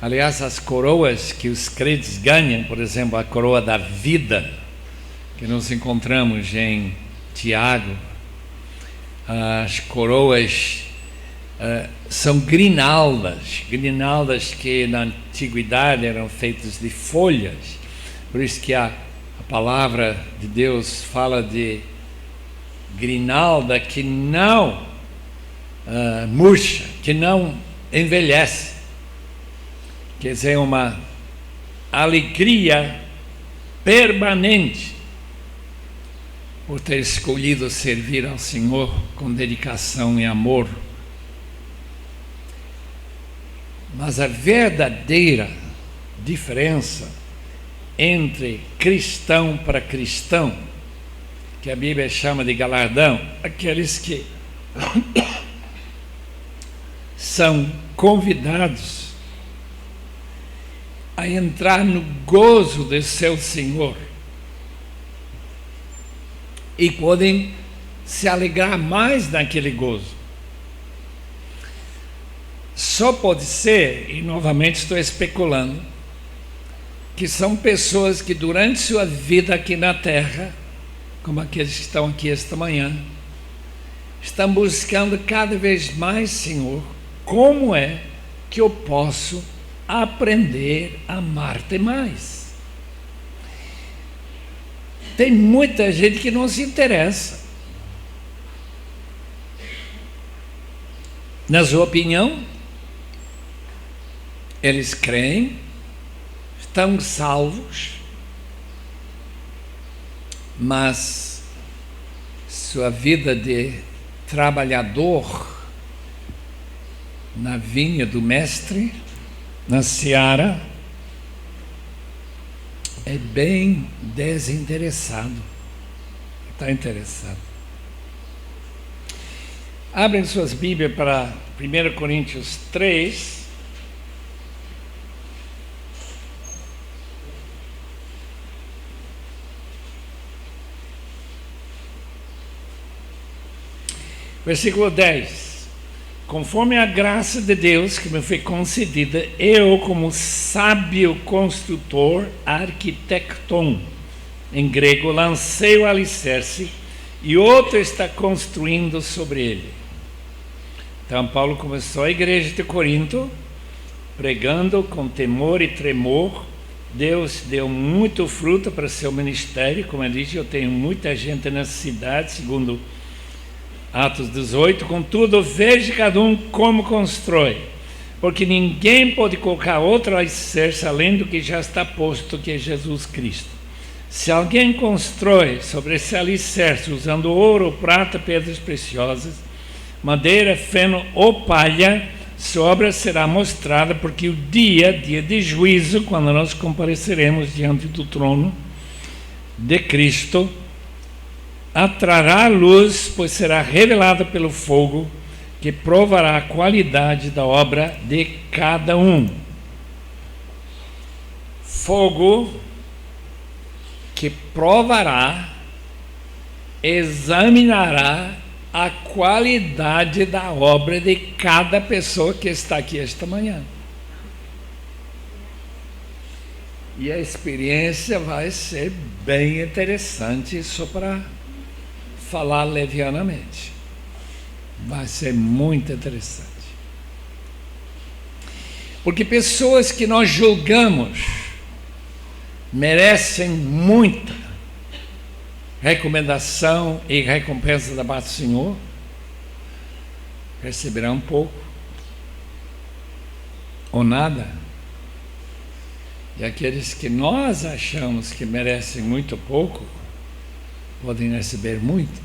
Speaker 1: Aliás, as coroas que os crentes ganham, por exemplo, a coroa da vida, que nós encontramos em Tiago, as coroas são grinaldas que na antiguidade eram feitas de folhas. Por isso que a palavra de Deus fala de grinalda que não murcha, que não envelhece. Quer dizer, uma alegria permanente por ter escolhido servir ao Senhor com dedicação e amor. Mas a verdadeira diferença entre cristão para cristão, que a Bíblia chama de galardão, aqueles que são convidados a entrar no gozo do seu Senhor e podem se alegrar mais naquele gozo. Só pode ser, e novamente estou especulando, que são pessoas que durante sua vida aqui na terra, como aqueles que estão aqui esta manhã, estão buscando cada vez mais, Senhor, como é que eu posso aprender a amar-te mais? Tem muita gente que não se interessa. Na sua opinião, eles creem, estão salvos, mas sua vida de trabalhador na vinha do mestre, na seara, é bem desinteressado. Está interessado. Abrem suas Bíblias para 1 Coríntios 3. Versículo 10. Conforme a graça de Deus que me foi concedida, eu, como sábio construtor, arquitecton, em grego, lancei o alicerce e outro está construindo sobre ele. Então Paulo começou a igreja de Corinto, pregando com temor e tremor. Deus deu muito fruto para seu ministério. Como eu disse, eu tenho muita gente nessa cidade, segundo Atos 18, contudo, veja cada um como constrói, porque ninguém pode colocar outro alicerce além do que já está posto, que é Jesus Cristo. Se alguém constrói sobre esse alicerce usando ouro, prata, pedras preciosas, madeira, feno ou palha, sua obra será mostrada, porque o dia de juízo, quando nós compareceremos diante do trono de Cristo, atrará a luz, pois será revelada pelo fogo, que provará a qualidade da obra de cada um. Fogo que provará, examinará a qualidade da obra de cada pessoa que está aqui esta manhã. E a experiência vai ser bem interessante, só para falar levianamente. Vai ser muito interessante. Porque pessoas que nós julgamos merecem muita recomendação e recompensa da parte do Senhor, receberão um pouco ou nada. E aqueles que nós achamos que merecem muito pouco, podem receber muito.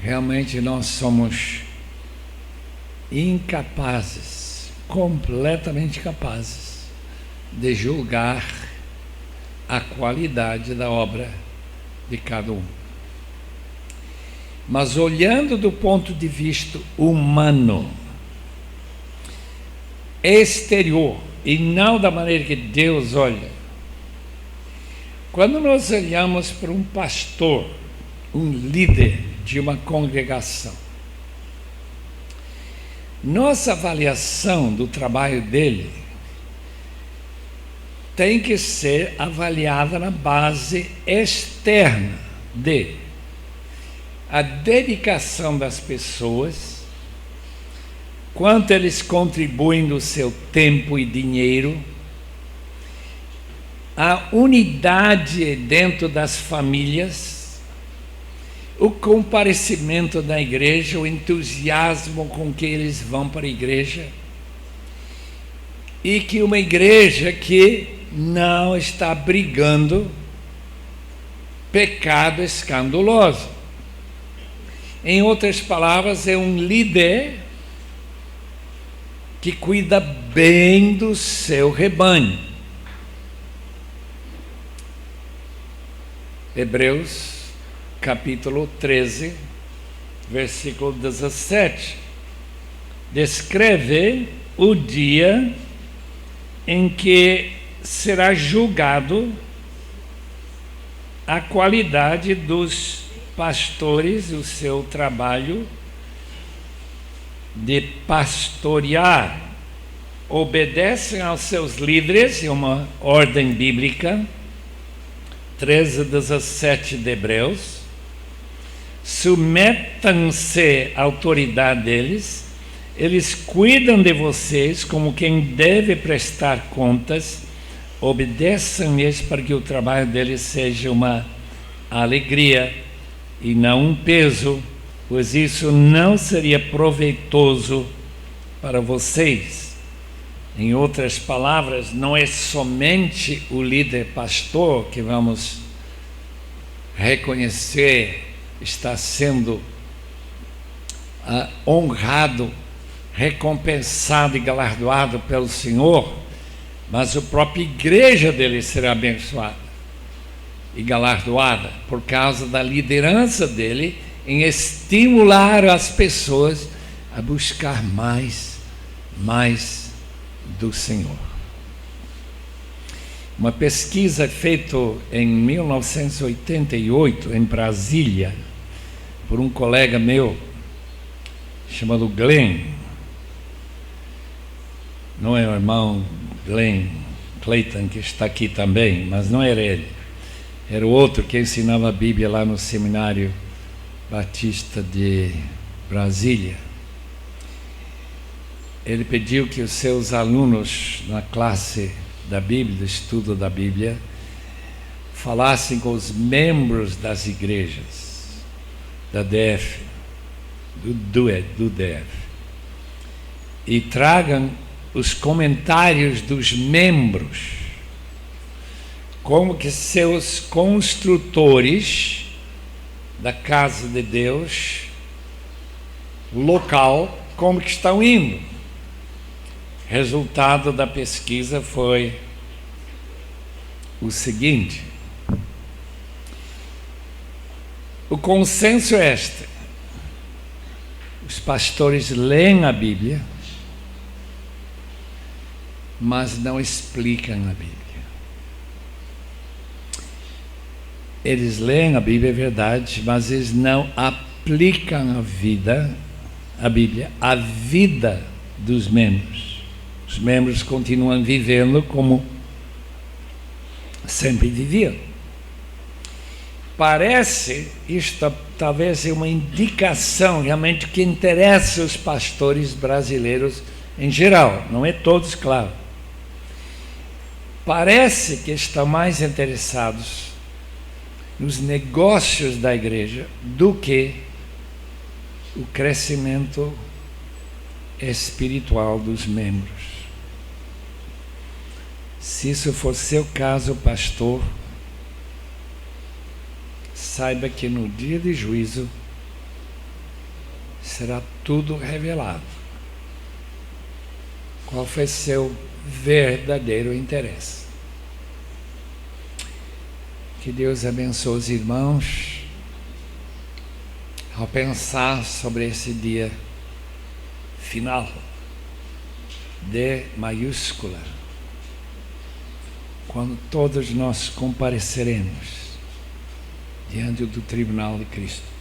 Speaker 1: Realmente nós somos incapazes, completamente capazes, de julgar a qualidade da obra de cada um. Mas olhando do ponto de vista humano, exterior, e não da maneira que Deus olha, quando nós olhamos para um pastor, um líder de uma congregação, nossa avaliação do trabalho dele tem que ser avaliada na base externa de a dedicação das pessoas, quanto eles contribuem do seu tempo e dinheiro, a unidade dentro das famílias, o comparecimento da igreja, o entusiasmo com que eles vão para a igreja, e que uma igreja que não está brigando pecado escandaloso. Em outras palavras, é um líder que cuida bem do seu rebanho. Hebreus capítulo 13, versículo 17, descreve o dia em que será julgado a qualidade dos pastores, o seu trabalho de pastorear. Obedecem aos seus líderes, é uma ordem bíblica, 13:17 de Hebreus, submetam-se à autoridade deles, eles cuidam de vocês como quem deve prestar contas, obedeçam-lhes para que o trabalho deles seja uma alegria e não um peso, pois isso não seria proveitoso para vocês. Em outras palavras, não é somente o líder pastor que vamos reconhecer está sendo honrado, recompensado e galardoado pelo Senhor, mas a própria igreja dele será abençoada e galardoada por causa da liderança dele em estimular as pessoas a buscar mais do Senhor. Uma pesquisa feita em 1988 em Brasília por um colega meu chamado Glenn, não é o irmão Glenn Clayton que está aqui também, mas não era ele, era o outro que ensinava a Bíblia lá no Seminário Batista de Brasília. Ele pediu que os seus alunos na classe da Bíblia, do estudo da Bíblia, falassem com os membros das igrejas da DF, do DF, e tragam os comentários dos membros, como que seus construtores da casa de Deus, local, como que estão indo. Resultado da pesquisa foi o seguinte: O consenso é este: os pastores leem a Bíblia, mas não explicam a Bíblia. Eles leem a Bíblia, é verdade, mas eles não aplicam a Bíblia, à vida dos membros. Os membros continuam vivendo como sempre viviam. Parece, isto talvez é uma indicação realmente que interessa os pastores brasileiros em geral, não é todos, claro. Parece que estão mais interessados nos negócios da igreja do que o crescimento espiritual dos membros. Se isso for seu caso, pastor, saiba que no dia de juízo será tudo revelado. Qual foi seu verdadeiro interesse? Que Deus abençoe os irmãos ao pensar sobre esse dia final, D maiúscula, quando todos nós compareceremos diante do tribunal de Cristo.